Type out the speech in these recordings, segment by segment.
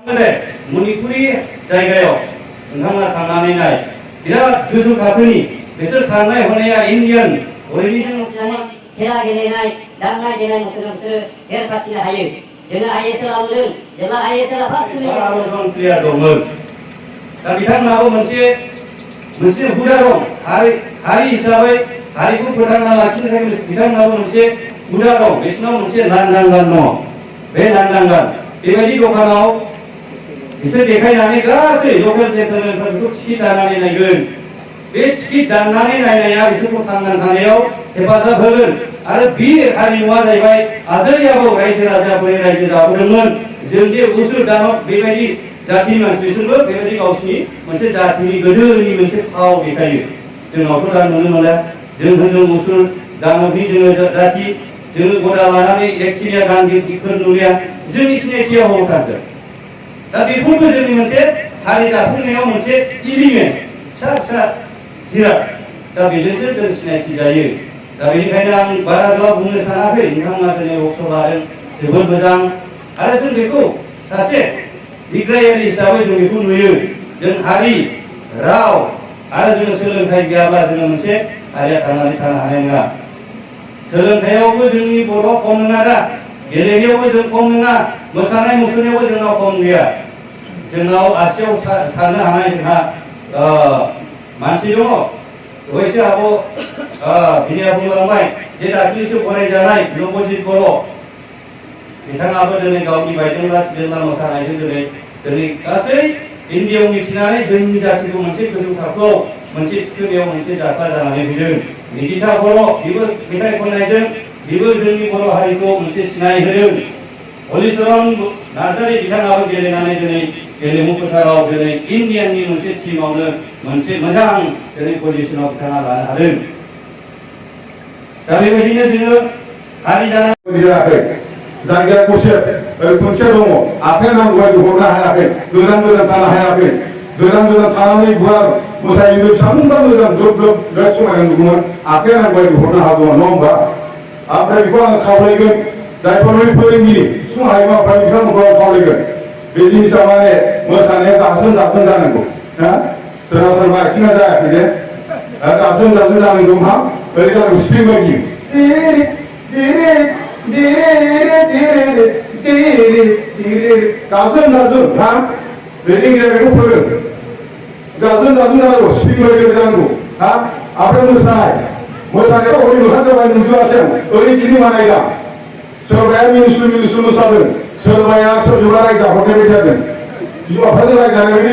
근데 मणिपुर이 जायगायाव नोंथांमोना थांनानै नाय बिराद गोजौ थाखोनि बिसोर साननाय हनाया इन्डियान अरिजिनेल खेला गेलेनाय दामनाय देनाय मुसुर देरहासिनो हायो जोङो आइएसएल आव नुदों जेब्ला आइएसएल आ फार्स्ट प्लेयार दंमोन दा बिथांमोनाबो मोनसे हुदा दं हारि हिसाबै हारिखौ फोथांना लाखिनो थाखाय बिथांमोनाबो मोनसे हुदा दं बिसोरनाव मोनसे लांदां गान दङ बे लांदां गान बेबायदि दखानाव बिसोर देखायनानै गासै लकेल चेनेलफोरा बेखौ टिकेट दाननानै नायगोन बे टिकेट दाननानै नायनाया बिसोरखौ थांनानै थानायाव हेफाजाब होगोन आरो बे हारिमुवा जाहैबाय आजै आबौ रायजो राजाफोरनि रायजो जाबोदोंमोन जों जे उसुर दानब बेबायदि जाथिनि मानसि बिसोरबो बेबायदि गावसिनि मोनसे जाथिनि गोदोनि मोनसे फाव देखायो जोंनावथ' दा नुनो मोनला जों होनदों उसुर दानबनि जोङो जाथि जोङो गदा लानानै एकथिनिया गान्धीफोर नुलिया जोंनि सिनायथिया हरथारदों दा बेफोरबो जोंनि मोनसे हारि दाफुंनायाव मोनसे इलिमेन्ट फिसा फिसा जिराद दा बेजोंसो जों सिनायथि जायो दा बेनिखायनो आं बारा गोलाव बुंनो सानाखै नोंथांमोना दिनै वर्कशप लादों जोबोद मोजां आरो जों बेखौ सासे बिग्रायारि हिसाबै जों बेखौ नुयो जों हारि राव आरो जों सोलोंथाइ गैयाब्ला जोङो मोनसे हारिया थांनानै थानो हानाय नङा सोलोंथायावबो जोंनि बर' खम नङा दा गेलेनायावबो जों खम नङा मोसानाय मुसुरनायावबो जोंनाव खम गैया जोंनाव आसियाव साननो हानाय जोंहा मानसि दङ अबयसे आब' बिनिया बुंलांबाय जे दाख्लैसो फरायजानाय नबजित बर' बिथाङाबो दिनै गावनि बायदेमला सिदेमला मोसानायजों दिनै गासै इन्डियायाव मिथिनानै जोंनि जाथिखौ मोनसे गोजौ थाखोआव मोनसे थिखोनायाव मोनसे जाथाय जानानै फैदों निकिता बर' बेबो मेथाइ खननायजों बेबो जोंनि बर' हारिखौ मोनसे सिनाय होदों हलिचरन नार्जारी बिथाङाबो गेलेनानै दिनै गेलेमु फोथाराव दिनै इन्डियाननि मोनसे टीमावनो मोनसे मोजां दिनै पजिशनाव बिथाङा लानो हादों दा बेबायदिनो जोङो हारि जानानै जायगाया गसे खुन्थिया दङ आखाइ नांगौ बायदि हरनो हायाखै गोजान थानो हायाखै गोजान थानानै गुवार मोसायोबो सानफ्रोमबो मोजां ग्रोब बिराद समायना नुगौमोन आखाइ नांगौ बायदि हरनो हागौमोन नङा होमबा ओमफ्राय बेखौ आं खावलायगोन जायफोरनि फोरोंगिरि सुबुं हारिमाफ्रा बिथांमोनखौ खावलायगोन बे जिनिसा माने मोसानाया गाबजों जानांगौ ना सोरबा आथिङा जायाखै जे गाबजों जानांगौ मा ओरै जानांगौ स्प्रिं बायदि गाबजों हा बेनि गेजेरखौ फोरों गाबजों जानांगौ स्प्रिं बायदि जानांगौ हा ओमफ्राय मोसानायाव हरै मोखां जाबाय नुजोबासै ओरै गिदिं बानायला सोरबाया मिनिस्लु मोसादों सोरबाया सोरजोंबा रायजाहरनाय जादों बिमाफोरजों रायजानाय बायदि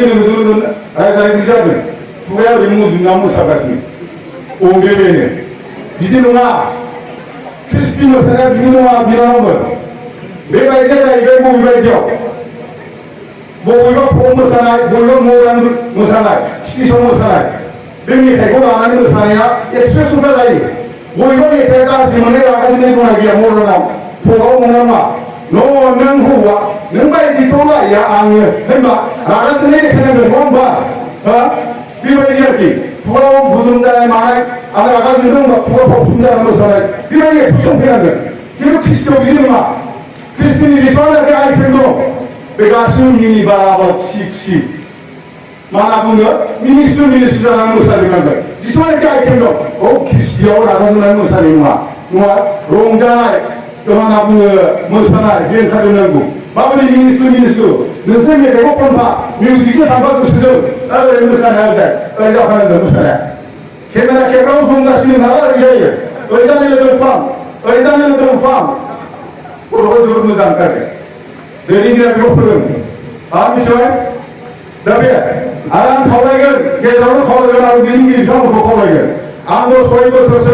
रायजानाय जादों खुगाया ओरै मुजुना मोसागासिनो अबे बेनो बिदि नङा ख्रिस्टि मोसानाया बिदि नङा बिनानावमोन बेबायदिया जाहैबाय बबेबा फक मोसानाय बबेबा मदार्न मोसानाय स्टेजाव मोसानाय बे मेथाइखौ लानानै मोसानाया एक्सप्रेसनफ्रा जायो बबेबा मेथाइया गाज्रि मोननाय रागा जोंनाय दंना गैया मदार्नाव फकआव मोना मा नों हौवा नों बायदिखौ लाया आङो होनबा रागा जोंनाय देखायनांगोन नङा होमबा बेबायदि आरोखि खुगायाव गुदुं जानाय मानाय आरो रागा जोंदों होनबा खुगा फावथुन जानाय मोसानाय बेबायदि एक्सप्रेसन फैनांगोन खिन्थु ख्रिस्टियाव बिदि नङा ख्रिस्टिनि जेसेबांनाखि आइटेम दं बे गासिबो मिनि बाराबार खुसि मा होनना बुङो मिनिस्लु जानानै मोसाजोबनांगोन जेसेबांनाखि आइटेम दं ख्रिस्टियाव रागा जोंनाय मोसानाय नङा रंजानाय मा होनना बुङो मोसानाय बे ओंखारजोबनांगौ माबोरै मिनिस्लु नोंसोर मेथाइखौ खनफा मिउजिकजों थांबा गोसोजों ओरै मोसानाया ओरै जाफानांगोन मोसानाया केमेरा खेबग्राव संगासिनो नालाय ओरै जायो ओरै जानाय लोगो फाम गथ'खौ जोबोद मोजां ओंखारो दैदेनगिरिया बेखौ फोरों मिथिबाय दा बे आरो आं खावलायगोन गेजेरावनो खावलायगोन आरो दैदेनगिरि बिथांमोनखौ खावलायगोन आंबो 6 बोसोरसो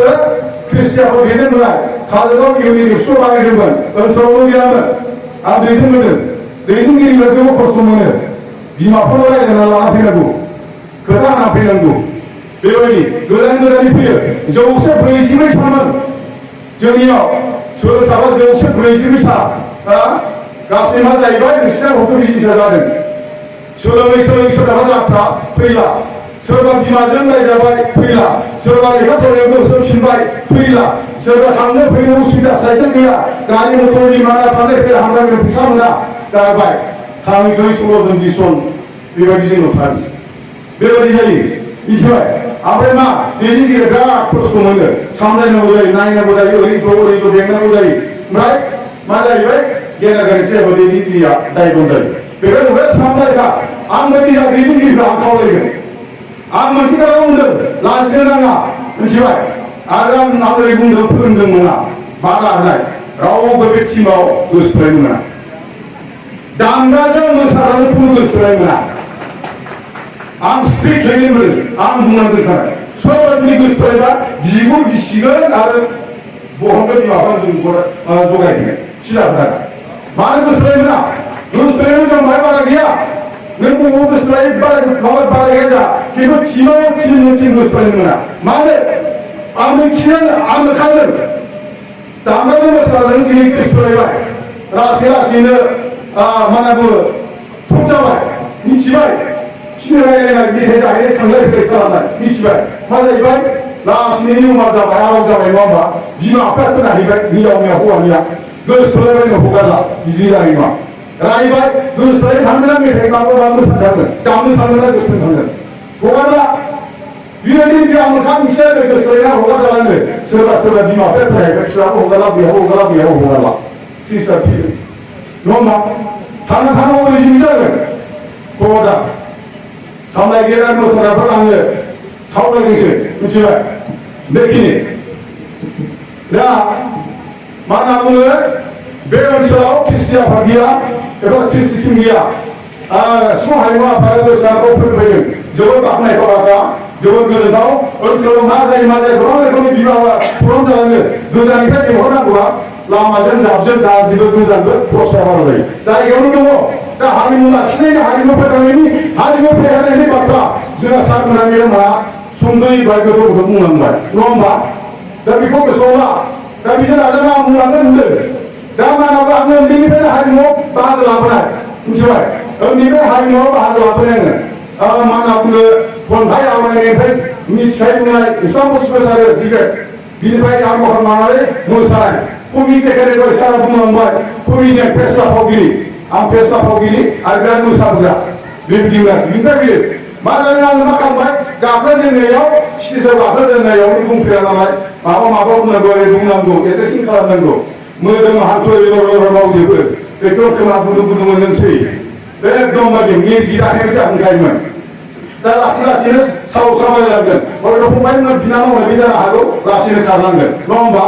ख्रिस्टियानखौ दैदेनबोनाय काजलगाव इउनिट एबसुआव बानायदोंमोन ओनसोलावनो गैयामोन आं दैदेनबोदों दैदेनगिरिफ्रा जोबोद खस्थ' मोनो बिमाफोरनो रायज्लायना लाना फैनांगौ खोथा होना फैनांगौ बेबायदि गोजाननि फैयो 140 सानमोन जोंनियाव सोरबा 140 सा गासै मा जाहैबाय नोंसिना हथ' बिजिनेसा जादों सोलोङै सोरहाबा जाथ्रा फैला सोरबा बिमाजों रायजाबाय फैला सोरबा लेखा फरायनायाव गोसोफिनबाय फैला सोरबा थांनो फैनो उसुबिदा साइकेल गैया गारि मटरनि माना थांलाय फैलाय हान्था मेला फैसा मोना जाबाय 가위거위 쏘러든 디손 बेबायदि जों नुथारो बेबायदि जायो मिथिबाय ओमफ्राय मा बेनि गेजेराव बिराद खस्थ' मोनो सामलायनांगौ जायो नायनांगौ जायो ओरैथ' बेंनांगौ जायो ओमफ्राय मा जाहैबाय गेना गोरोन्थि जायोबा दैदेनगिरिया दाय दं जायो बेखायनो बे सामलायग्रा आं बायदि दैदेनगिरिखौ आं खावलायगोन आं मोनसे खोथा बुंदों लाजिनो नाङा मिथिबाय आरो आं ओरै बुंदों फोरोंदों नङा बादा होनाय रावबो बे टिमाव गोसोथोनाय मोना दामग्राजों मोसाग्राजों खुनु गोसोथोनाय मोना आं स्ट्रिक्टलि बुंदों आं बुंनानै दोनखानाय सोरबानि गोसोथोनायबा बिगुर गिसिगोन आरो बहनगोन बिमाफोरा जों जगायगोन सिदा खोथा मानो गोसोथोनाय मोना गोसोथोनायनि जों बाहाय बारा गैया नों बबाव गोसोथोनाय बारा गैया जा खिन्थु टिमाव टिम गोसोथोनाय मोना मानो आंनो खिगोन आंनो खागोन दामग्राजों मोसाग्राजों जोंनि गोसोथोनायबाय लासै लासैनो मा होनना बुङो थप जाबाय मिथिबाय खिनो रायलायनाय मेथाइ जाहैनाय थांलाय फैलाय खालामनाय मिथिबाय मा जाहैबाय लासैनो नियमा जाबाय आराम जाबाय नङा होमबा बिमा बिफाया खोनाहैबाय हिनजावनिया हौवानिया गोसोथोलायबायनो हगारला बिदि जानाय नङा रायबाय गोसोथोलाय थांगोन ना मेथाइ माबा मोसानो थांगोन दामनो थांगोन ना गोसोथोनो थांगोन हगारला बेबायदि बिहामोखा मोनसे गोसोथोलायना हगारजालाङो सोरबा बिमा बिफाया खोनाहैबाय फिसाबो हगारला बेयाव हगारला थ्रिसथा थि नङा होमबा थांना ओरै जिबि जागोन खबरदार सामलायगिरि मोसाग्राफोर आङो खावलायदोंसो मिथिबाय बेखिनि दा मा होनना बुङो बे ओनसोलाव ख्रिस्टि आफाद गैया एबा ख्रिस्टि टिम गैया सिफुं हारिमु आफादा गोसोनाखौ फोरोंफैदों जोबोद बाख्नायथाव आफा जोबोद गोजोनथाव ओनसोलाव मा जायो गोबां रोखोमनि बिबाहा प्रग्राम जालाङो गोजाननिफ्राय लिंहरनांगौआ लामाजों जाबजों गाज्रिबो गोजानबो खरसा बारा जायो जायगायावनो दङ दा हारिमु लाखिनायनि हारिमु फेहेरनायनि बाथ्रा जोंहा सारमोना मेडामआ सुंद'यै बायगोथौखौ बुंलांबाय नङा होमबा दा बेखौ गोसोआव ला दा बिजों नाजाना आं बुंलांगोन होनदों दा मानाबो आङो उन्दैनिफ्रायनो हारिमुआव बाहागो लाबोनाय मिथिबाय उन्दैनिफ्राय हारिमुआव बाहागो लाबोनाय आङो मा होनना बुङो खन्थाइ आवरायनायनिफ्राय मिथिखाय बुंनाय इस्लाम मोसारो सिगारेट बिनिफ्राय आरम्भ खालामनानै मोसानाय कमिक देखायनाय सारा बुंलांबाय कमिडियान फेस्ला फावगिरि आं फेस्ला फावगिरि आरो बिराद मोसाग्रा बेबायदिमोन बिनिफ्राय बियो मा जादों आङो मा खालामबाय गाखोजेननायाव स्टेजआव गाखोजेननायाव बुंफेरा नालाय माबा बुंनांगौ एड्रेसिं खालामनांगौ मोदोम हान्थु मावजोबो एकदम खोमा गुदुं मोननोसै एकदम बायदि मिरगि दाखायसो हांखायोमोन दा लासैनो साहस खालामलांगोन हयथ' फंबायमोन बिनानाव बे जानो हागौ लासैनो खारलांगोन नङा होमबा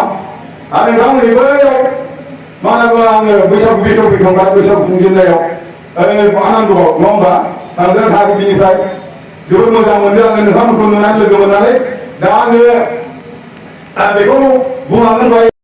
आरो नोंथांमोननि बैयाव मा होनना बुङो आङो बैसागु फैखांबाय बैसागु खुंजेननायाव आनन्दआव नङा होमबा थांगोन थागोन बिनिफ्राय जोबोद मोजां मोनदों आङो नोंथांमोनखौ नुनानै लोगो मोननानै दा आङो बेखौ बुंलांगोन